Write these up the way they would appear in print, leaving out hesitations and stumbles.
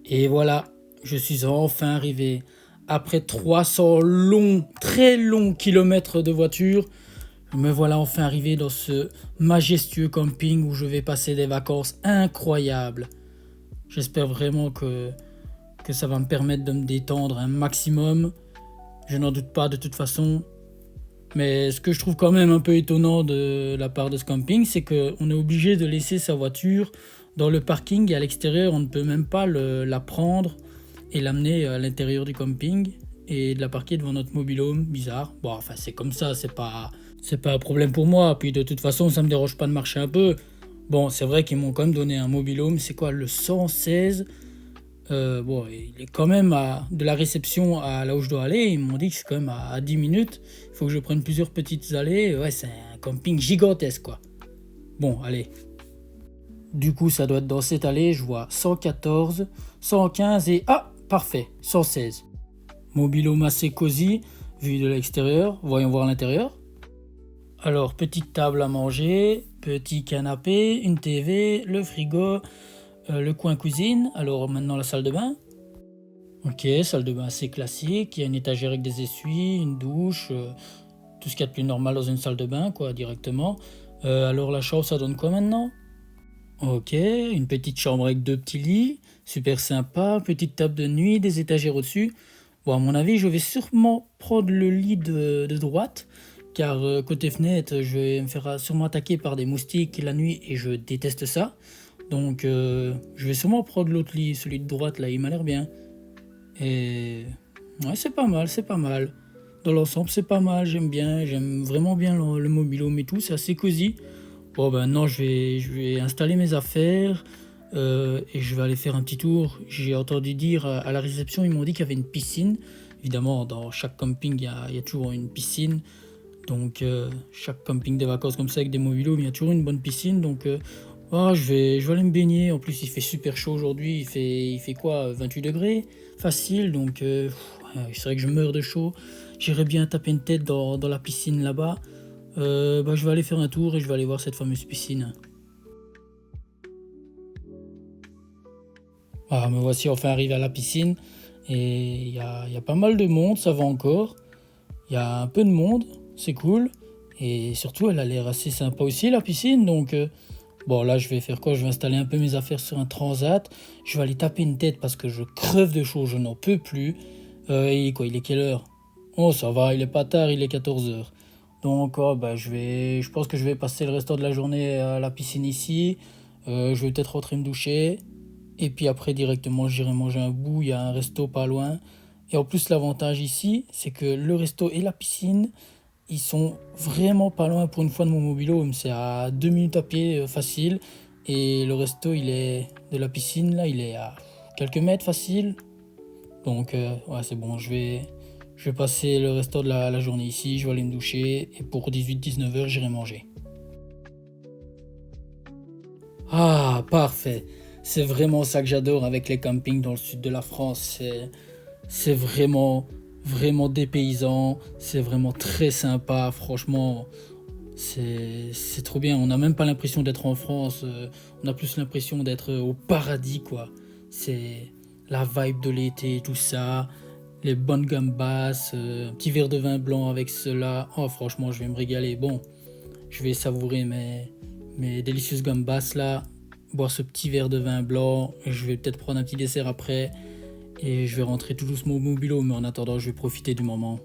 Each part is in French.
Et voilà, je suis enfin arrivé. Après 300 longs, très longs kilomètres de voiture, me voilà enfin arrivé dans ce majestueux camping où je vais passer des vacances incroyables. J'espère vraiment que ça va me permettre de me détendre un maximum. Je n'en doute pas de toute façon. Mais ce que je trouve quand même un peu étonnant de la part de ce camping, c'est qu'on est obligé de laisser sa voiture dans le parking et à l'extérieur, on ne peut même pas la prendre et l'amener à l'intérieur du camping et de la parquer devant notre mobil-home. Bizarre. Bon, enfin, c'est comme ça, c'est pas un problème pour moi. Puis de toute façon, ça me dérange pas de marcher un peu. Bon, c'est vrai qu'ils m'ont quand même donné un mobil-home. C'est quoi, le 116? Bon, il est quand même de la réception à là où je dois aller. Ils m'ont dit que c'est quand même à 10 minutes. Il faut que je prenne plusieurs petites allées. Ouais, c'est un camping gigantesque, quoi. Bon, allez. Du coup, ça doit être dans cette allée. Je vois 114, 115 et... Ah, parfait, 116. Mobil-home assez cosy, vu de l'extérieur. Voyons voir l'intérieur. Alors, petite table à manger, petit canapé, une TV, le frigo, le coin cuisine. Alors, maintenant la salle de bain. Ok, salle de bain assez classique. Il y a une étagère avec des essuies, une douche, tout ce qu'il y a de plus normal dans une salle de bain, quoi, directement. Alors, la chambre, ça donne quoi maintenant? Ok, une petite chambre avec deux petits lits, super sympa, petite table de nuit, des étagères au-dessus. Bon, à mon avis, je vais sûrement prendre le lit de droite, car côté fenêtre, je vais me faire sûrement attaquer par des moustiques la nuit et je déteste ça. Donc, je vais sûrement prendre l'autre lit, celui de droite, là, il m'a l'air bien. Et ouais, c'est pas mal, c'est pas mal. Dans l'ensemble, c'est pas mal, j'aime bien, j'aime vraiment bien le mobil-home et tout, c'est assez cosy. Bon ben non, je vais installer mes affaires et je vais aller faire un petit tour. J'ai entendu dire à la réception, ils m'ont dit qu'il y avait une piscine. Évidemment, dans chaque camping, il y a toujours une piscine. Donc chaque camping de vacances comme ça avec des mobil-homes, il y a toujours une bonne piscine. Donc je vais aller me baigner. En plus, il fait super chaud aujourd'hui. Il fait quoi, 28 degrés? Facile. Donc c'est vrai que je meurs de chaud. J'irais bien taper une tête dans la piscine là-bas. Je vais aller faire un tour et je vais aller voir cette fameuse piscine. Ah, me voici enfin arrivé à la piscine et il y a pas mal de monde, ça va encore. Il y a un peu de monde, c'est cool. Et surtout, elle a l'air assez sympa aussi, la piscine. Donc, bon, là, je vais faire quoi? Je vais installer un peu mes affaires sur un transat. Je vais aller taper une tête parce que je creve de chaud, je n'en peux plus. Et quoi, il est quelle heure? Oh, ça va, il est pas tard, il est 14 heures. Donc, je pense que je vais passer le restant de la journée à la piscine ici. Je vais peut-être rentrer me doucher. Et puis après, directement, j'irai manger un bout. Il y a un resto pas loin. Et en plus, l'avantage ici, c'est que le resto et la piscine, ils sont vraiment pas loin pour une fois de mon mobile-home. C'est à 2 minutes à pied facile. Et le resto, il est de la piscine, là, il est à quelques mètres facile. Donc, ouais, c'est bon. Je vais passer le restant de la journée ici. Je vais aller me doucher. Et pour 18-19 heures, j'irai manger. Ah, parfait. C'est vraiment ça que j'adore avec les campings dans le sud de la France. C'est vraiment, vraiment dépaysant. C'est vraiment très sympa. Franchement, c'est trop bien. On n'a même pas l'impression d'être en France. On a plus l'impression d'être au paradis, quoi. C'est la vibe de l'été, tout ça. Les bonnes gambas, un petit verre de vin blanc avec cela. Oh, franchement, je vais me régaler. Bon, je vais savourer mes délicieuses gambas là. Boire ce petit verre de vin blanc. Je vais peut-être prendre un petit dessert après. Et je vais rentrer tout doucement au mobilo, mais en attendant, je vais profiter du moment.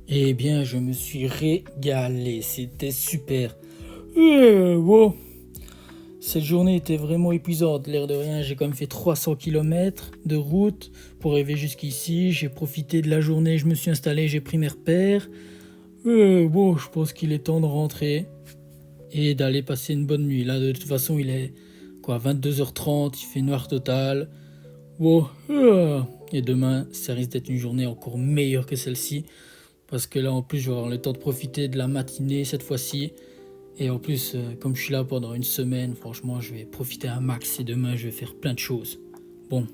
Eh bien, je me suis régalé, c'était super. Bon, cette journée était vraiment épuisante, l'air de rien. J'ai quand même fait 300 km de route pour arriver jusqu'ici. J'ai profité de la journée, je me suis installé, j'ai pris mes repères. Bon, je pense qu'il est temps de rentrer et d'aller passer une bonne nuit. Là, de toute façon, il est quoi, 22h30, il fait noir total. Bon, et demain, ça risque d'être une journée encore meilleure que celle-ci. Parce que là, en plus, je vais avoir le temps de profiter de la matinée cette fois-ci. Et en plus, comme je suis là pendant une semaine, franchement, je vais profiter un max. Et demain, je vais faire plein de choses. Bon,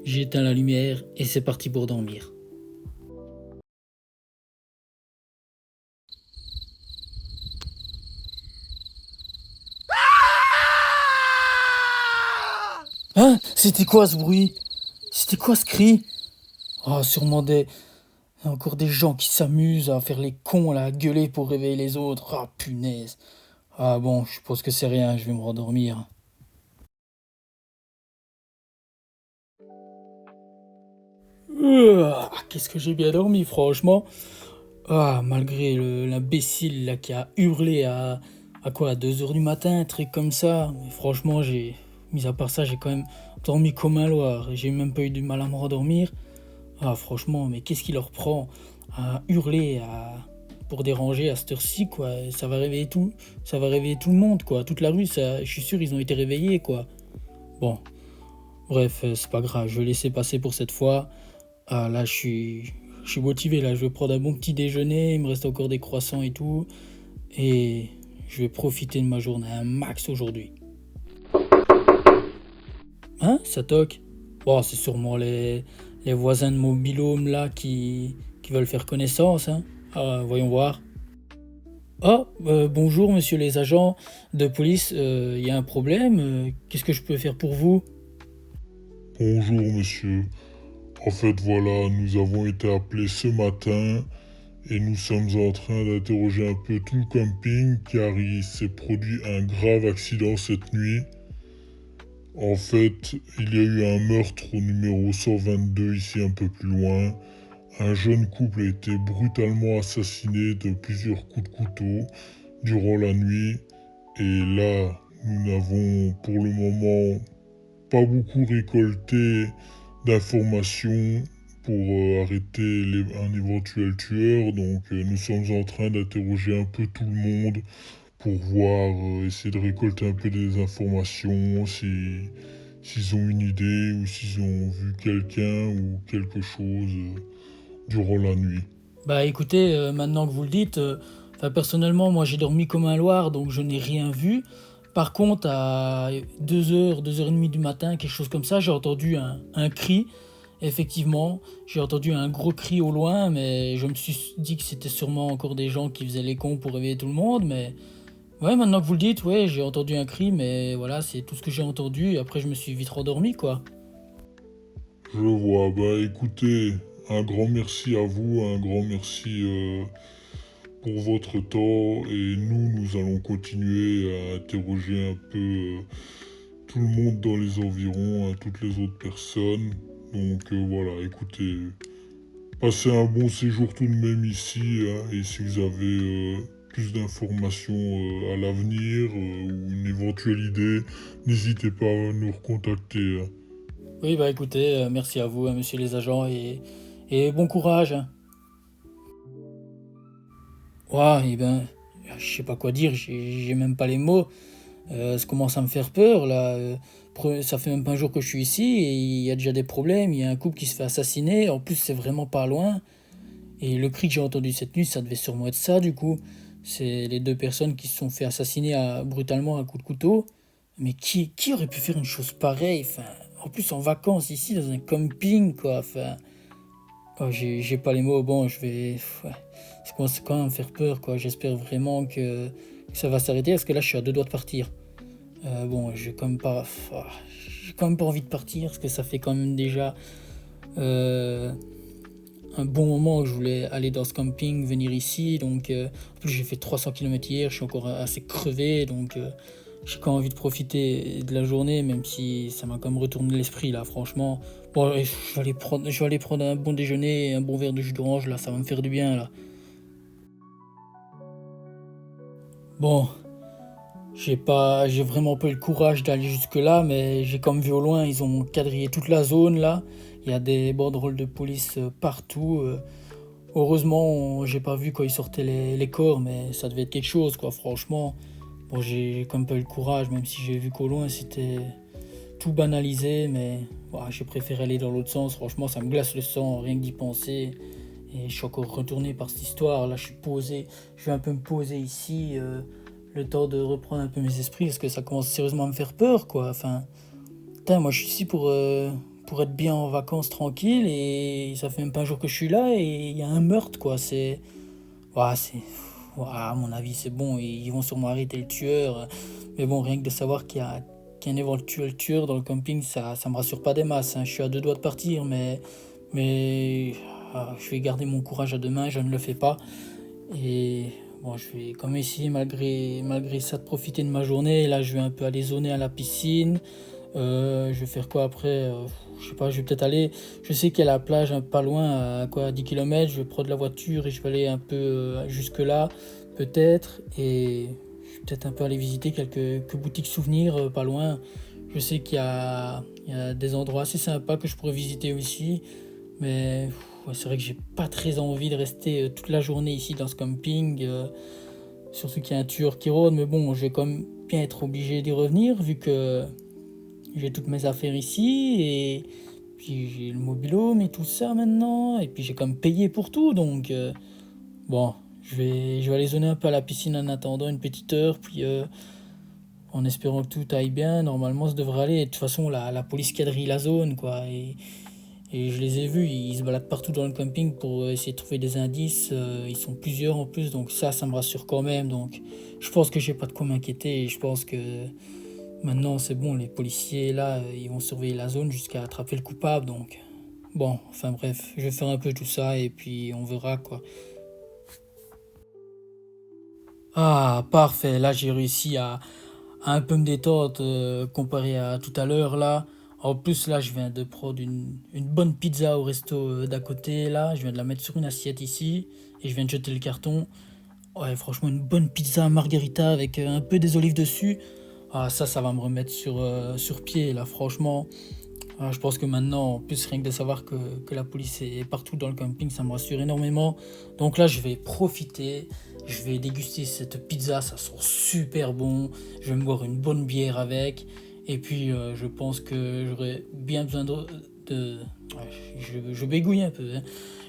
j'ai éteint la lumière et c'est parti pour dormir. Hein? C'était quoi ce bruit? C'était quoi ce cri? Ah, sûrement encore des gens qui s'amusent à faire les cons, là, à gueuler pour réveiller les autres. Ah, punaise. Ah bon, je suppose que c'est rien, je vais me rendormir. Qu'est-ce que j'ai bien dormi, franchement. Ah, malgré l'imbécile là qui a hurlé à quoi, à 2 heures du matin, un truc comme ça. Mais franchement, mis à part ça, j'ai quand même dormi comme un loir. Et j'ai même pas eu du mal à me rendormir. Ah, franchement, mais qu'est-ce qui leur prend à hurler pour déranger à cette heure-ci, quoi. Ça va réveiller tout le monde, quoi. Toute la rue, ça, je suis sûr, ils ont été réveillés, quoi. Bon, bref, c'est pas grave, je vais laisser passer pour cette fois. Ah, là, je suis motivé, là, je vais prendre un bon petit déjeuner, il me reste encore des croissants et tout, et je vais profiter de ma journée un max aujourd'hui. Hein, ça toque? Bon, c'est sûrement les voisins de mon binôme, là, qui veulent faire connaissance, hein. Ah, voyons voir. Ah, bonjour, monsieur les agents de police, il y a un problème, qu'est-ce que je peux faire pour vous? Bonjour monsieur. En fait voilà, nous avons été appelés ce matin et nous sommes en train d'interroger un peu tout le camping car il s'est produit un grave accident cette nuit. En fait, il y a eu un meurtre au numéro 122 ici un peu plus loin. Un jeune couple a été brutalement assassiné de plusieurs coups de couteau durant la nuit et là, nous n'avons pour le moment pas beaucoup récolté d'informations pour arrêter un éventuel tueur. Donc nous sommes en train d'interroger un peu tout le monde pour voir, essayer de récolter un peu des informations, s'ils ont une idée ou s'ils ont vu quelqu'un ou quelque chose durant la nuit. Bah écoutez, maintenant que vous le dites, enfin personnellement, moi j'ai dormi comme un loir, donc je n'ai rien vu. Par contre, à 2 heures, 2 heures et demie du matin, quelque chose comme ça, j'ai entendu un cri. Effectivement, j'ai entendu un gros cri au loin, mais je me suis dit que c'était sûrement encore des gens qui faisaient les cons pour réveiller tout le monde. Mais ouais, maintenant que vous le dites, ouais, j'ai entendu un cri, mais voilà, c'est tout ce que j'ai entendu. Et après, je me suis vite rendormi, quoi. Je vois, bah écoutez, un grand merci à vous, un grand merci pour votre temps et nous allons continuer à interroger un peu tout le monde dans les environs, toutes les autres personnes. Donc voilà, écoutez, passez un bon séjour tout de même ici hein, et si vous avez plus d'informations à l'avenir ou une éventuelle idée, n'hésitez pas à nous recontacter, hein. Oui, bah écoutez, merci à vous, hein, monsieur les agents, et bon courage, hein. Ouah, et ben, je sais pas quoi dire, j'ai même pas les mots. Ça commence à me faire peur là. Ça fait même pas un jour que je suis ici et il y a déjà des problèmes. Il y a un couple qui se fait assassiner. En plus, c'est vraiment pas loin. Et le cri que j'ai entendu cette nuit, ça devait sûrement être ça du coup. C'est les deux personnes qui se sont fait assassiner brutalement à coups de couteau. Mais qui aurait pu faire une chose pareille? Enfin, en plus en vacances ici dans un camping quoi. Enfin, oh, j'ai pas les mots. Bon, je vais. Ouais, ça commence quand même à me faire peur quoi. J'espère vraiment que ça va s'arrêter parce que là, je suis à 2 doigts de partir. Bon, j'ai quand même pas envie de partir parce que ça fait quand même déjà euh, un bon moment que je voulais aller dans ce camping, venir ici. Donc, en plus, j'ai fait 300 km hier, je suis encore assez crevé. Donc, j'ai quand même envie de profiter de la journée, même si ça m'a quand même retourné l'esprit là, franchement. Bon, et je vais aller prendre un bon déjeuner et un bon verre de jus d'orange là, ça va me faire du bien là. Bon, j'ai vraiment pas eu le courage d'aller jusque-là, mais j'ai comme vu au loin, ils ont quadrillé toute la zone là. Il y a des banderoles de police partout. Heureusement, j'ai pas vu quand ils sortaient les corps, mais ça devait être quelque chose quoi, franchement. Bon, j'ai comme pas eu le courage, même si j'ai vu qu'au loin c'était tout banalisé, mais voilà, j'ai préféré aller dans l'autre sens. Franchement, ça me glace le sang, rien que d'y penser. Et je suis encore retourné par cette histoire. Là, je suis posé. Je vais un peu me poser ici, le temps de reprendre un peu mes esprits, parce que ça commence sérieusement à me faire peur, quoi. Enfin, putain, moi, je suis ici pour être bien en vacances, tranquille, et ça fait même pas un jour que je suis là, et il y a un meurtre, quoi. À mon avis, c'est bon. Ils vont sûrement arrêter le tueur. Mais bon, rien que de savoir qu'il y a qu'il y ait un éventuel tueur dans le camping, ça me rassure pas des masses, hein. Je suis à deux doigts de partir, mais je vais garder mon courage à deux mains, je ne le fais pas. Et bon, je vais comme essayer malgré ça de profiter de ma journée. Là, je vais un peu aller zoner à la piscine. Je vais faire quoi après? Je sais pas, je vais peut-être aller. Je sais qu'il y a la plage pas loin, à quoi, à 10 km. Je vais prendre la voiture et je vais aller un peu jusque là, peut-être. Et je vais peut-être un peu aller visiter quelques boutiques souvenirs pas loin. Je sais qu'il y a des endroits assez sympas que je pourrais visiter aussi. Mais ouais, c'est vrai que j'ai pas très envie de rester toute la journée ici dans ce camping. Surtout qu'il y a un tueur qui rôde. Mais bon, je vais quand même bien être obligé d'y revenir vu que j'ai toutes mes affaires ici. Et puis j'ai le mobil-home et tout ça maintenant. Et puis j'ai quand même payé pour tout. Donc bon, je vais aller zoner un peu à la piscine en attendant une petite heure. Puis en espérant que tout aille bien, normalement ça devrait aller. Et de toute façon, la police quadrille la zone, quoi. Et je les ai vus, ils se baladent partout dans le camping pour essayer de trouver des indices. Ils sont plusieurs en plus, donc ça me rassure quand même. Donc je pense que j'ai pas de quoi m'inquiéter. Et je pense que maintenant c'est bon, les policiers là, ils vont surveiller la zone jusqu'à attraper le coupable. Donc bon, enfin bref, je vais faire un peu tout ça et puis on verra quoi. Ah, parfait, là j'ai réussi à un peu me détendre comparé à tout à l'heure là. En plus là je viens de prendre une bonne pizza au resto d'à côté là, je viens de la mettre sur une assiette ici et je viens de jeter le carton. Ouais franchement une bonne pizza margarita avec un peu des olives dessus. Ah ça va me remettre sur pied là franchement. Ah, je pense que maintenant, en plus, rien que de savoir que la police est partout dans le camping, ça me rassure énormément. Donc là, je vais profiter, je vais déguster cette pizza, ça sent super bon. Je vais me boire une bonne bière avec. Et puis, je pense que j'aurais bien besoin ouais, je bégouille un peu, hein.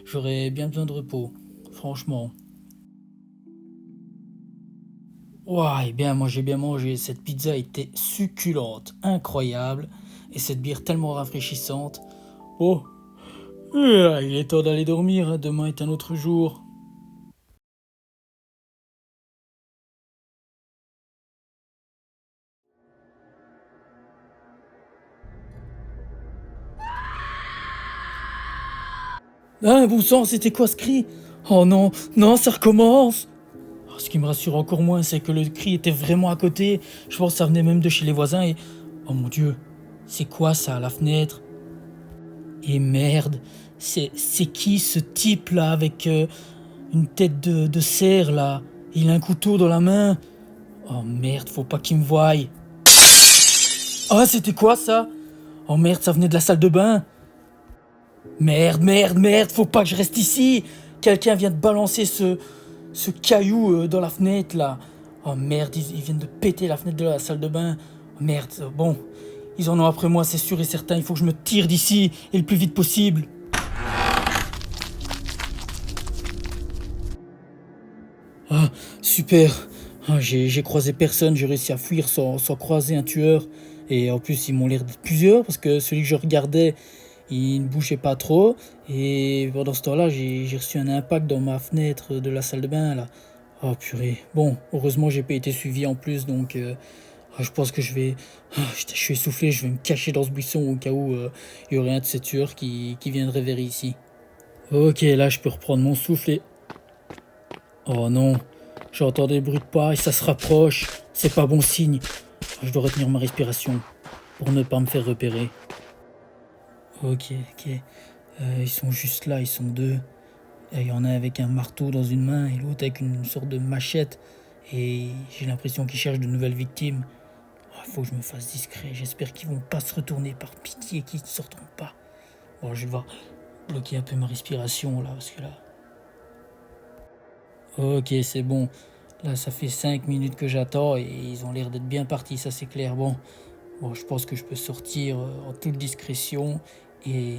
J'aurais bien besoin de repos, franchement. Ouah, eh bien, moi j'ai bien mangé. Cette pizza était succulente, incroyable. Et cette bière tellement rafraîchissante. Oh, il est temps d'aller dormir, hein. Demain est un autre jour. Ah, bon sang, c'était quoi ce cri? Oh non, non, ça recommence. Oh, ce qui me rassure encore moins, c'est que le cri était vraiment à côté. Je pense que ça venait même de chez les voisins et... Oh mon Dieu, c'est quoi ça à la fenêtre? Et merde, c'est qui ce type là avec une tête de cerf là? Il a un couteau dans la main. Oh merde, faut pas qu'il me voie. Oh, c'était quoi ça? Oh merde, ça venait de la salle de bain. Merde, merde, merde, faut pas que je reste ici. Quelqu'un vient de balancer ce caillou dans la fenêtre là. Oh merde, ils viennent de péter la fenêtre de la salle de bain. Oh, merde, bon, ils en ont après moi, c'est sûr et certain. Il faut que je me tire d'ici et le plus vite possible. Ah, super. Ah, j'ai croisé personne, j'ai réussi à fuir sans croiser un tueur. Et en plus, ils m'ont l'air d'être plusieurs parce que celui que je regardais, il ne bougeait pas trop. Et pendant ce temps-là, j'ai reçu un impact dans ma fenêtre de la salle de bain là. Oh purée. Bon, heureusement, j'ai pas été suivi en plus, donc je pense que je vais. Je suis essoufflé, je vais me cacher dans ce buisson au cas où il y aurait un de ces tueurs qui viendrait vers ici. Ok, là, je peux reprendre mon souffle et oh non, j'entends des bruits de pas et ça se rapproche. C'est pas bon signe. Je dois retenir ma respiration pour ne pas me faire repérer. Ok, ok. Ils sont juste là, ils sont deux. Il y en a un avec un marteau dans une main et l'autre avec une sorte de machette. Et j'ai l'impression qu'ils cherchent de nouvelles victimes. Il faut que je me fasse discret. J'espère qu'ils vont pas se retourner par pitié, qu'ils ne sortiront pas. Bon, je vais devoir bloquer un peu ma respiration là, parce que là. Ok, c'est bon. Là, ça fait 5 minutes que j'attends et ils ont l'air d'être bien partis, ça c'est clair. Bon, je pense que je peux sortir en toute discrétion et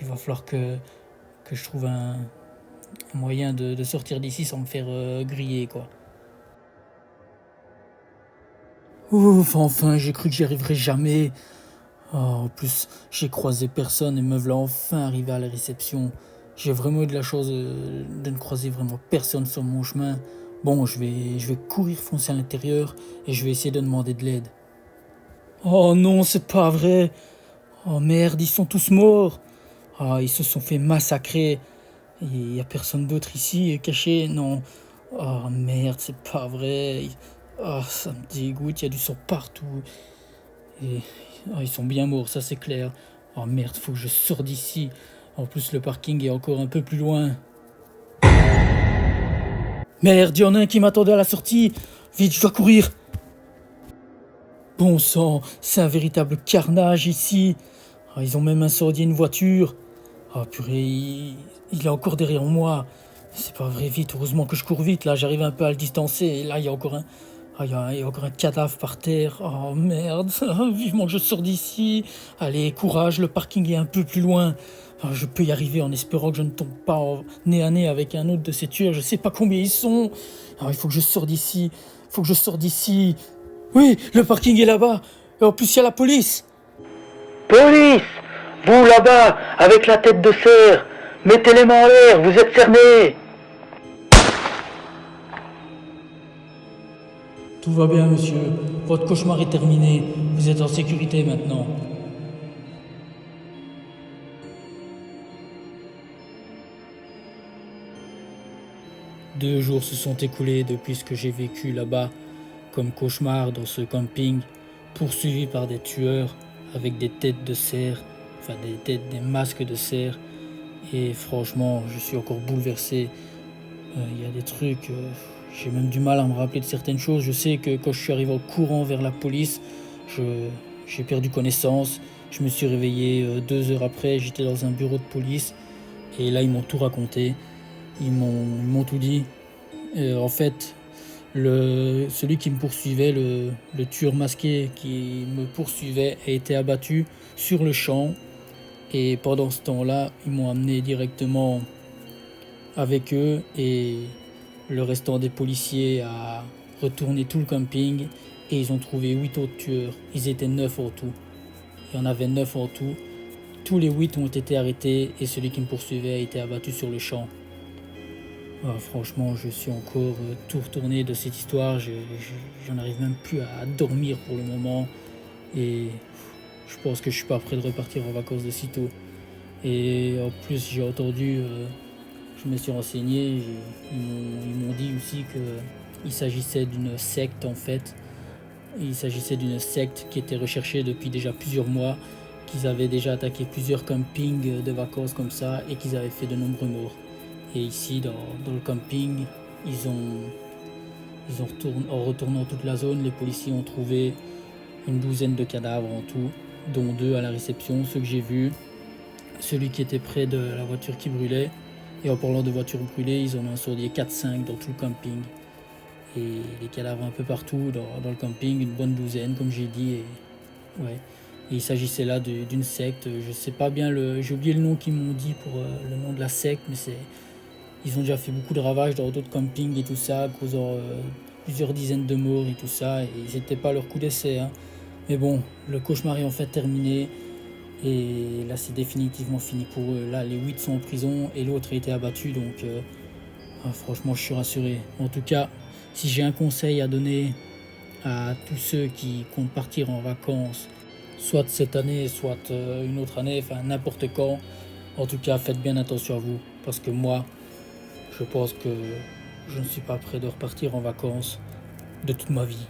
il va falloir que je trouve un moyen de sortir d'ici sans me faire griller, quoi. Ouf, enfin, j'ai cru que j'y arriverais jamais. Oh, en plus, j'ai croisé personne et me voilà enfin arrivé à la réception. J'ai vraiment eu de la chance de ne croiser vraiment personne sur mon chemin. Bon, je vais courir foncer à l'intérieur et je vais essayer de demander de l'aide. Oh non, c'est pas vrai. Oh merde, ils sont tous morts. Ah, ils se sont fait massacrer. Il y a personne d'autre ici caché, non. Oh merde, c'est pas vrai. Ah, ça me dégoûte, il y a du sang partout. Et ils sont bien morts, ça c'est clair. Oh merde, faut que je sorte d'ici. En plus, le parking est encore un peu plus loin. Merde, il y en a un qui m'attendait à la sortie. Vite, je dois courir. Bon sang, c'est un véritable carnage ici. Ah, ils ont même incendié une voiture. Ah purée, il est encore derrière moi. C'est pas vrai, vite, heureusement que je cours vite. Là, j'arrive un peu à le distancer. Et là, il y a encore un... Ah, il y a encore un cadavre par terre. Oh merde, vivement que je sors d'ici. Allez, courage, le parking est un peu plus loin. Ah, je peux y arriver en espérant que je ne tombe pas nez à nez avec un autre de ces tueurs. Je sais pas combien ils sont. Ah, il faut que je sorte d'ici. Il faut que je sorte d'ici. Oui, le parking est là-bas. Et en plus, il y a la police. Police! Vous là-bas, avec la tête de cerf, mettez les mains en l'air, vous êtes cernés! Tout va bien, monsieur. Votre cauchemar est terminé. Vous êtes en sécurité maintenant. Deux jours se sont écoulés depuis ce que j'ai vécu là-bas, comme cauchemar dans ce camping, poursuivi par des tueurs avec des têtes de cerf, enfin des masques de cerf. Et franchement, je suis encore bouleversé. Il y a des trucs, j'ai même du mal à me rappeler de certaines choses. Je sais que quand je suis arrivé en courant vers la police, j'ai perdu connaissance. Je me suis réveillé 2 heures après, j'étais dans un bureau de police. Et là, ils m'ont tout raconté. Ils m'ont tout dit. En fait, celui qui me poursuivait, le tueur masqué qui me poursuivait, a été abattu sur le champ. Et pendant ce temps-là, ils m'ont amené directement avec eux et le restant des policiers a retourné tout le camping et ils ont trouvé 8 autres tueurs. Ils étaient 9 en tout. Il y en avait 9 en tout. Tous les 8 ont été arrêtés et celui qui me poursuivait a été abattu sur le champ. Ah, franchement, je suis encore tout retourné de cette histoire. J'en arrive même plus à dormir pour le moment. Et je pense que je suis pas prêt de repartir en vacances de sitôt. Et en plus, j'ai entendu, je me suis renseigné, ils m'ont dit aussi qu'il s'agissait d'une secte en fait. Il s'agissait d'une secte qui était recherchée depuis déjà plusieurs mois, qu'ils avaient déjà attaqué plusieurs campings de vacances comme ça et qu'ils avaient fait de nombreux morts. Et ici, dans le camping, en retournant toute la zone, les policiers ont trouvé une douzaine de cadavres en tout, dont 2 à la réception, ceux que j'ai vus, celui qui était près de la voiture qui brûlait. Et en parlant de voitures brûlées, ils en ont incendié 4-5 dans tout le camping. Et les cadavres un peu partout dans le camping, une bonne douzaine, comme j'ai dit. Et, ouais. Et il s'agissait là d'une secte. Je sais pas bien, j'ai oublié le nom qu'ils m'ont dit pour le nom de la secte, mais ils ont déjà fait beaucoup de ravages dans d'autres campings et tout ça, causant plusieurs dizaines de morts et tout ça. Et ils n'étaient pas leur coup d'essai. Hein. Mais bon, le cauchemar est en fait terminé. Et là, c'est définitivement fini pour eux. Là, les 8 sont en prison et l'autre a été abattu. Donc, franchement, je suis rassuré. En tout cas, si j'ai un conseil à donner à tous ceux qui comptent partir en vacances, soit cette année, soit une autre année, enfin n'importe quand, en tout cas, faites bien attention à vous. Parce que moi, je pense que je ne suis pas prêt de repartir en vacances de toute ma vie.